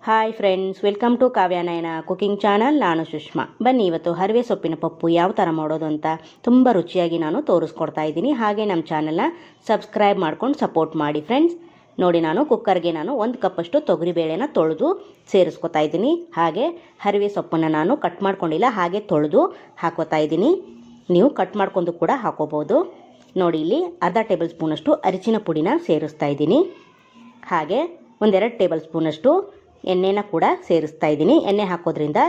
Hi friends, welcome to Kavya Nayana cooking channel. ನಾನು ಸುಷ್ಮಾ. ಬನ್ನಿ ಇವತ್ತು ಹರಿವೆ ಸೊಪ್ಪಿನ ಪಪ್ಪು ಯಾವ ಥರ ಮಾಡೋದು ಅಂತ ತುಂಬ ರುಚಿಯಾಗಿ ನಾನು ತೋರಿಸ್ಕೊಡ್ತಾ ಇದ್ದೀನಿ. ಹಾಗೆ ನಮ್ಮ ಚಾನಲ್ನ ಸಬ್ಸ್ಕ್ರೈಬ್ ಮಾಡ್ಕೊಂಡು ಸಪೋರ್ಟ್ ಮಾಡಿ ಫ್ರೆಂಡ್ಸ್. ನೋಡಿ, ನಾನು ಕುಕ್ಕರ್ಗೆ ಒಂದು ಕಪ್ಪಷ್ಟು ತೊಗರಿಬೇಳೆನ ತೊಳೆದು ಸೇರಿಸ್ಕೊತಾ ಇದ್ದೀನಿ. ಹಾಗೆ ಹರಿವೆ ಸೊಪ್ಪನ್ನು ನಾನು ಕಟ್ ಮಾಡ್ಕೊಂಡಿಲ್ಲ, ಹಾಗೆ ತೊಳೆದು ಹಾಕೋತಾ ಇದ್ದೀನಿ. ನೀವು ಕಟ್ ಮಾಡ್ಕೊಂಡು ಕೂಡ ಹಾಕೋಬೋದು. ನೋಡಿ, ಇಲ್ಲಿ ಅರ್ಧ ಟೇಬಲ್ ಸ್ಪೂನಷ್ಟು ಅರಿಶಿನ ಪುಡಿನ ಸೇರಿಸ್ತಾ ಇದ್ದೀನಿ. ಹಾಗೆ 1-2 ಟೇಬಲ್ ಸ್ಪೂನಷ್ಟು ಎಣ್ಣೆನ ಕೂಡ ಸೇರಿಸ್ತಾ ಇದ್ದೀನಿ. ಎಣ್ಣೆ ಹಾಕೋದ್ರಿಂದ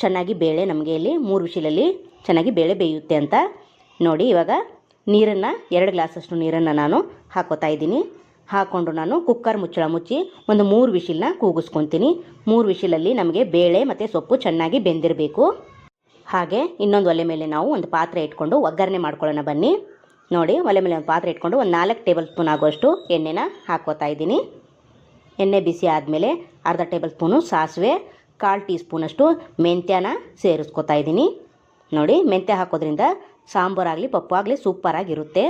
ಚೆನ್ನಾಗಿ ಬೇಳೆ ನಮಗೆ ಇಲ್ಲಿ 3 ವಿಷಲಲ್ಲಿ ಚೆನ್ನಾಗಿ ಬೇಳೆ ಬೇಯುತ್ತೆ ಅಂತ. ನೋಡಿ, ಇವಾಗ ನೀರನ್ನು 2 ಗ್ಲಾಸಷ್ಟು ನೀರನ್ನು ನಾನು ಹಾಕೋತಾ ಇದ್ದೀನಿ. ಹಾಕ್ಕೊಂಡು ನಾನು ಕುಕ್ಕರ್ ಮುಚ್ಚಳ ಮುಚ್ಚಿ 3 ವಿಷಿಲನ್ನ ಕೂಗಿಸ್ಕೊತೀನಿ. 3 ವಿಷಿಲಲ್ಲಿ ನಮಗೆ ಬೇಳೆ ಮತ್ತು ಸೊಪ್ಪು ಚೆನ್ನಾಗಿ ಬೆಂದಿರಬೇಕು. ಹಾಗೆ ಇನ್ನೊಂದು ಒಲೆ ಮೇಲೆ ನಾವು ಒಂದು ಪಾತ್ರೆ ಇಟ್ಕೊಂಡು ಒಗ್ಗರಣೆ ಮಾಡ್ಕೊಳ್ಳೋಣ ಬನ್ನಿ. ನೋಡಿ, ಒಲೆ ಮೇಲೆ ಒಂದು ಪಾತ್ರೆ ಇಟ್ಕೊಂಡು 4 ಟೇಬಲ್ ಸ್ಪೂನ್ ಆಗೋಷ್ಟು ಎಣ್ಣೆನ ಹಾಕೋತಾ ಇದ್ದೀನಿ. ಎಣ್ಣೆ ಬಿಸಿ ಆದಮೇಲೆ ಅರ್ಧ ಟೇಬಲ್ ಸ್ಪೂನು ಸಾಸಿವೆ, 1/4 ಟೀ ಸ್ಪೂನಷ್ಟು ಮೆಂತ್ಯನ ಸೇರಿಸ್ಕೊತಾ ಇದ್ದೀನಿ. ನೋಡಿ, ಮೆಂತ್ಯ ಹಾಕೋದ್ರಿಂದ ಸಾಂಬಾರಾಗಲಿ ಪಪ್ಪು ಆಗಲಿ ಸೂಪರಾಗಿರುತ್ತೆ.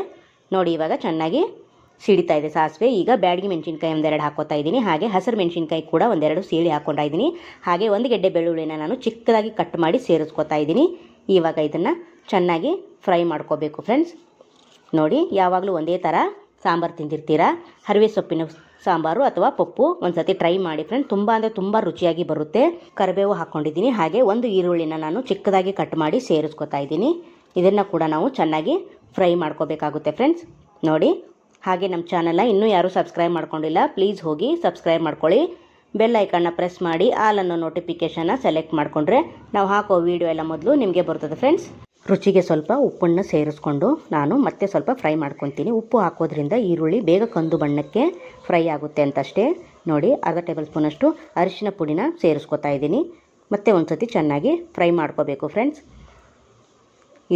ನೋಡಿ, ಇವಾಗ ಚೆನ್ನಾಗಿ ಸಿಡಿತಾ ಇದೆ ಸಾಸಿವೆ. ಈಗ ಬ್ಯಾಡಗಿ ಮೆಣಸಿನ್ಕಾಯಿ 1-2 ಹಾಕೋತಾ ಇದ್ದೀನಿ. ಹಾಗೆ ಹಸಿರು ಮೆಣಸಿನ್ಕಾಯಿ ಕೂಡ 1-2 ಸೀಳಿ ಹಾಕ್ಕೊತಾ ಇದ್ದೀನಿ. ಹಾಗೆ 1 ಗೆಡ್ಡೆ ಬೆಳ್ಳುಳ್ಳಿನ ನಾನು ಚಿಕ್ಕದಾಗಿ ಕಟ್ ಮಾಡಿ ಸೇರಿಸ್ಕೊತಾ ಇದ್ದೀನಿ. ಇವಾಗ ಇದನ್ನು ಚೆನ್ನಾಗಿ ಫ್ರೈ ಮಾಡ್ಕೋಬೇಕು ಫ್ರೆಂಡ್ಸ್. ನೋಡಿ, ಯಾವಾಗಲೂ ಒಂದೇ ಥರ ಸಾಂಬಾರು ತಿಂದಿರ್ತೀರಾ, ಹರಿವೆ ಸೊಪ್ಪಿನ ಸಾಂಬಾರು ಅಥವಾ ಪಪ್ಪು ಒಂದ್ಸತಿ ಟ್ರೈ ಮಾಡಿ ಫ್ರೆಂಡ್ಸ್. ತುಂಬ ಅಂದರೆ ತುಂಬ ರುಚಿಯಾಗಿ ಬರುತ್ತೆ. ಕರಿಬೇವು ಹಾಕ್ಕೊಂಡಿದ್ದೀನಿ. ಹಾಗೆ 1 ಈರುಳ್ಳಿನ ನಾನು ಚಿಕ್ಕದಾಗಿ ಕಟ್ ಮಾಡಿ ಸೇರಿಸ್ಕೊತಾ ಇದ್ದೀನಿ. ಇದನ್ನು ಕೂಡ ನಾವು ಚೆನ್ನಾಗಿ ಫ್ರೈ ಮಾಡ್ಕೋಬೇಕಾಗುತ್ತೆ ಫ್ರೆಂಡ್ಸ್. ನೋಡಿ, ಹಾಗೆ ನಮ್ಮ ಚಾನಲ್ನ ಇನ್ನೂ ಯಾರೂ ಸಬ್ಸ್ಕ್ರೈಬ್ ಮಾಡ್ಕೊಂಡಿಲ್ಲ, ಪ್ಲೀಸ್ ಹೋಗಿ ಸಬ್ಸ್ಕ್ರೈಬ್ ಮಾಡ್ಕೊಳ್ಳಿ. ಬೆಲ್ ಐಕನ್ನ ಪ್ರೆಸ್ ಮಾಡಿ ಆಲ್ ಅನ್ನೋ ನೋಟಿಫಿಕೇಷನ್ನ ಸೆಲೆಕ್ಟ್ ಮಾಡಿಕೊಂಡ್ರೆ ನಾವು ಹಾಕೋ ವೀಡಿಯೋ ಎಲ್ಲ ಮೊದಲು ನಿಮಗೆ ಬರ್ತದೆ ಫ್ರೆಂಡ್ಸ್. ರುಚಿಗೆ ಸ್ವಲ್ಪ ಉಪ್ಪನ್ನು ಸೇರಿಸ್ಕೊಂಡು ನಾನು ಮತ್ತೆ ಸ್ವಲ್ಪ ಫ್ರೈ ಮಾಡ್ಕೊತೀನಿ. ಉಪ್ಪು ಹಾಕೋದ್ರಿಂದ ಈರುಳ್ಳಿ ಬೇಗ ಕಂದು ಬಣ್ಣಕ್ಕೆ ಫ್ರೈ ಆಗುತ್ತೆ ಅಂತಷ್ಟೇ. ನೋಡಿ, ಅರ್ಧ ಟೇಬಲ್ ಸ್ಪೂನಷ್ಟು ಅರಿಶಿನ ಪುಡಿನ ಸೇರಿಸ್ಕೊತಾ ಇದ್ದೀನಿ. ಮತ್ತೆ ಒಂದು ಸತಿ ಚೆನ್ನಾಗಿ ಫ್ರೈ ಮಾಡ್ಕೋಬೇಕು ಫ್ರೆಂಡ್ಸ್.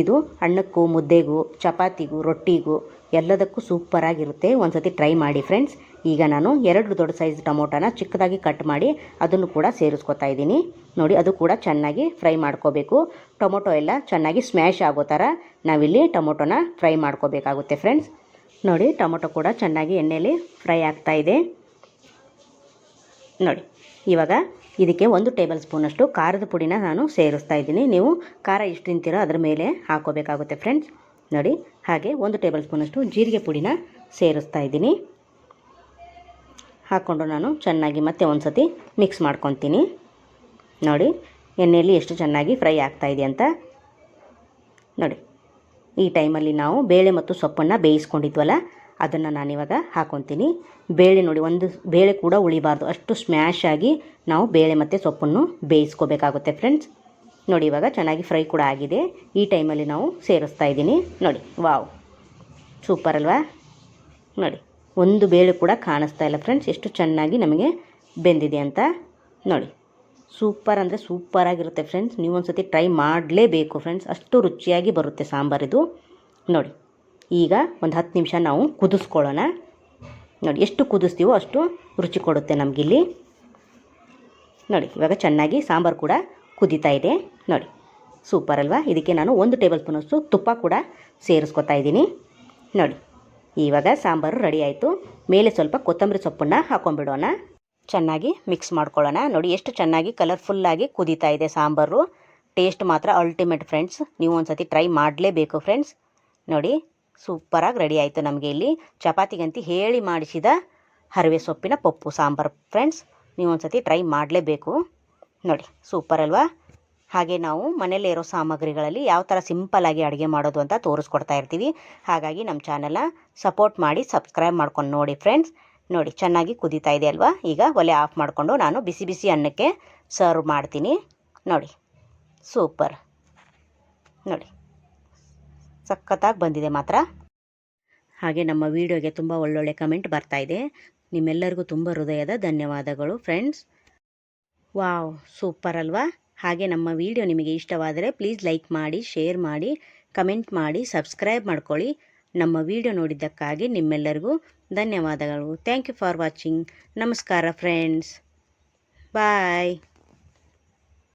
ಇದು ಅನ್ನಕ್ಕೂ ಮುದ್ದೆಗೂ ಚಪಾತಿಗೂ ರೊಟ್ಟಿಗೂ ಎಲ್ಲದಕ್ಕೂ ಸೂಪರಾಗಿರುತ್ತೆ. ಒಂದು ಸತಿ ಟ್ರೈ ಮಾಡಿ ಫ್ರೆಂಡ್ಸ್. ಈಗ ನಾನು 2 ದೊಡ್ಡ ಸೈಜ್ ಟೊಮೊಟೊನ ಚಿಕ್ಕದಾಗಿ ಕಟ್ ಮಾಡಿ ಅದನ್ನು ಕೂಡ ಸೇರಿಸ್ಕೊತಾ ಇದ್ದೀನಿ. ನೋಡಿ, ಅದು ಕೂಡ ಚೆನ್ನಾಗಿ ಫ್ರೈ ಮಾಡ್ಕೋಬೇಕು. ಟೊಮೊಟೊ ಎಲ್ಲ ಚೆನ್ನಾಗಿ ಸ್ಮ್ಯಾಶ್ ಆಗೋ ಥರ ನಾವಿಲ್ಲಿ ಟೊಮೊಟೊನ ಫ್ರೈ ಮಾಡ್ಕೋಬೇಕಾಗುತ್ತೆ ಫ್ರೆಂಡ್ಸ್. ನೋಡಿ, ಟೊಮೊಟೊ ಕೂಡ ಚೆನ್ನಾಗಿ ಎಣ್ಣೆಯಲ್ಲಿ ಫ್ರೈ ಆಗ್ತಾ ಇದೆ. ನೋಡಿ, ಇವಾಗ ಇದಕ್ಕೆ 1 ಟೇಬಲ್ ಸ್ಪೂನಷ್ಟು ಖಾರದ ಪುಡಿನ ನಾನು ಸೇರಿಸ್ತಾ ಇದ್ದೀನಿ. ನೀವು ಖಾರ ಎಷ್ಟು ತಿಂತೀರೋ ಅದರ ಮೇಲೆ ಹಾಕೋಬೇಕಾಗುತ್ತೆ ಫ್ರೆಂಡ್ಸ್. ನೋಡಿ, ಹಾಗೆ 1 ಟೇಬಲ್ ಸ್ಪೂನಷ್ಟು ಜೀರಿಗೆ ಪುಡಿನ ಸೇರಿಸ್ತಾ ಇದ್ದೀನಿ. ಹಾಕ್ಕೊಂಡು ನಾನು ಚೆನ್ನಾಗಿ ಮತ್ತೆ ಒಂದು ಸತಿ ಮಿಕ್ಸ್ ಮಾಡ್ಕೊತೀನಿ. ನೋಡಿ, ಎಣ್ಣೆಯಲ್ಲಿ ಎಷ್ಟು ಚೆನ್ನಾಗಿ ಫ್ರೈ ಆಗ್ತಾ ಇದೆ ಅಂತ. ನೋಡಿ, ಈ ಟೈಮಲ್ಲಿ ನಾವು ಬೇಳೆ ಮತ್ತು ಸೊಪ್ಪನ್ನು ಬೇಯಿಸ್ಕೊಂಡಿದ್ವಲ್ಲ ಅದನ್ನು ನಾನಿವಾಗ ಹಾಕ್ಕೊತೀನಿ. ಬೇಳೆ ನೋಡಿ, ಒಂದು ಬೇಳೆ ಕೂಡ ಉಳಿಬಾರ್ದು, ಅಷ್ಟು ಸ್ಮ್ಯಾಶ್ ಆಗಿ ನಾವು ಬೇಳೆ ಮತ್ತು ಸೊಪ್ಪನ್ನು ಬೇಯಿಸ್ಕೋಬೇಕಾಗುತ್ತೆ ಫ್ರೆಂಡ್ಸ್. ನೋಡಿ, ಇವಾಗ ಚೆನ್ನಾಗಿ ಫ್ರೈ ಕೂಡ ಆಗಿದೆ. ಈ ಟೈಮಲ್ಲಿ ನಾವು ಸೇರಿಸ್ತಾ ಇದ್ದೀನಿ. ನೋಡಿ, ವಾವ್, ಸೂಪರ್ ಅಲ್ವಾ? ನೋಡಿ, ಒಂದು ಬೇಳೆ ಕೂಡ ಕಾಣಿಸ್ತಾ ಇಲ್ಲ ಫ್ರೆಂಡ್ಸ್, ಎಷ್ಟು ಚೆನ್ನಾಗಿ ನಮಗೆ ಬೆಂದಿದೆ ಅಂತ. ನೋಡಿ, ಸೂಪರ್ ಅಂದರೆ ಸೂಪರಾಗಿರುತ್ತೆ ಫ್ರೆಂಡ್ಸ್. ನೀವು ಒಂದು ಸತಿ ಟ್ರೈ ಮಾಡಲೇಬೇಕು ಫ್ರೆಂಡ್ಸ್, ಅಷ್ಟು ರುಚಿಯಾಗಿ ಬರುತ್ತೆ ಸಾಂಬಾರಿದು. ನೋಡಿ, ಈಗ ಒಂದು 10 ನಿಮಿಷ ನಾವು ಕುದಿಸ್ಕೊಳ್ಳೋಣ. ನೋಡಿ, ಎಷ್ಟು ಕುದಿಸ್ತೀವೋ ಅಷ್ಟು ರುಚಿ ಕೊಡುತ್ತೆ ನಮಗಿಲ್ಲಿ. ನೋಡಿ, ಇವಾಗ ಚೆನ್ನಾಗಿ ಸಾಂಬಾರು ಕೂಡ ಕುದೀತಾ ಇದೆ. ನೋಡಿ, ಸೂಪರ್ ಅಲ್ವಾ? ಇದಕ್ಕೆ ನಾನು 1 ಟೇಬಲ್ ಸ್ಪೂನಷ್ಟು ತುಪ್ಪ ಕೂಡ ಸೇರಿಸ್ಕೊತಾ ಇದ್ದೀನಿ. ನೋಡಿ, ಇವಾಗ ಸಾಂಬಾರು ರೆಡಿ ಆಯಿತು. ಮೇಲೆ ಸ್ವಲ್ಪ ಕೊತ್ತಂಬರಿ ಸೊಪ್ಪನ್ನು ಹಾಕೊಂಡ್ಬಿಡೋಣ. ಚೆನ್ನಾಗಿ ಮಿಕ್ಸ್ ಮಾಡ್ಕೊಳ್ಳೋಣ. ನೋಡಿ, ಎಷ್ಟು ಚೆನ್ನಾಗಿ ಕಲರ್ಫುಲ್ಲಾಗಿ ಕುದೀತಾ ಇದೆ ಸಾಂಬಾರು. ಟೇಸ್ಟ್ ಮಾತ್ರ ಅಲ್ಟಿಮೇಟ್ ಫ್ರೆಂಡ್ಸ್. ನೀವು ಒಂದು ಸತಿ ಟ್ರೈ ಮಾಡಲೇಬೇಕು ಫ್ರೆಂಡ್ಸ್. ನೋಡಿ, ಸೂಪರಾಗಿ ರೆಡಿ ಆಯಿತು ನಮಗೆ ಇಲ್ಲಿ ಚಪಾತಿಗಂತಿ ಹೇಳಿ ಮಾಡಿಸಿದ ಹರಿವೆ ಸೊಪ್ಪಿನ ಪಪ್ಪು ಸಾಂಬಾರು ಫ್ರೆಂಡ್ಸ್. ನೀವು ಒಂದು ಸತಿ ಟ್ರೈ ಮಾಡಲೇಬೇಕು. ನೋಡಿ, ಸೂಪರ್ ಅಲ್ವಾ? ಹಾಗೆ ನಾವು ಮನೆಯಲ್ಲೇ ಇರೋ ಸಾಮಗ್ರಿಗಳಲ್ಲಿ ಯಾವ ಥರ ಸಿಂಪಲ್ಲಾಗಿ ಅಡುಗೆ ಮಾಡೋದು ಅಂತ ತೋರಿಸ್ಕೊಡ್ತಾ ಇರ್ತೀವಿ. ಹಾಗಾಗಿ ನಮ್ಮ ಚಾನಲ್ನ ಸಪೋರ್ಟ್ ಮಾಡಿ ಸಬ್ಸ್ಕ್ರೈಬ್ ಮಾಡ್ಕೊಂಡು ನೋಡಿ ಫ್ರೆಂಡ್ಸ್. ನೋಡಿ, ಚೆನ್ನಾಗಿ ಕುದೀತಾ ಇದೆ ಅಲ್ವಾ? ಈಗ ಒಲೆ ಆಫ್ ಮಾಡಿಕೊಂಡು ನಾನು ಬಿಸಿ ಬಿಸಿ ಅನ್ನಕ್ಕೆ ಸರ್ವ್ ಮಾಡ್ತೀನಿ. ನೋಡಿ, ಸೂಪರ್. ನೋಡಿ, ಸಖತ್ತಾಗಿ ಬಂದಿದೆ ಮಾತ್ರ. ಹಾಗೆ ನಮ್ಮ ವಿಡಿಯೋಗೆ ತುಂಬ ಒಳ್ಳೊಳ್ಳೆ ಕಮೆಂಟ್ ಬರ್ತಾ ಇದೆ. ನಿಮ್ಮೆಲ್ಲರಿಗೂ ತುಂಬ ಹೃದಯದ ಧನ್ಯವಾದಗಳು ಫ್ರೆಂಡ್ಸ್. ವಾವ್, ಸೂಪರ್ ಅಲ್ವಾ? ಹಾಗೆ ನಮ್ಮ ವಿಡಿಯೋ ನಿಮಗೆ ಇಷ್ಟವಾದರೆ ಪ್ಲೀಸ್ ಲೈಕ್ ಮಾಡಿ, ಶೇರ್ ಮಾಡಿ, ಕಮೆಂಟ್ ಮಾಡಿ, ಸಬ್ಸ್ಕ್ರೈಬ್ ಮಾಡ್ಕೊಳ್ಳಿ. ನಮ್ಮ ವಿಡಿಯೋ ನೋಡಿದ್ದಕ್ಕಾಗಿ ನಿಮ್ಮೆಲ್ಲರಿಗೂ ಧನ್ಯವಾದಗಳು. Thank you for watching. ನಮಸ್ಕಾರ ಫ್ರೆಂಡ್ಸ್. ಬಾಯ್.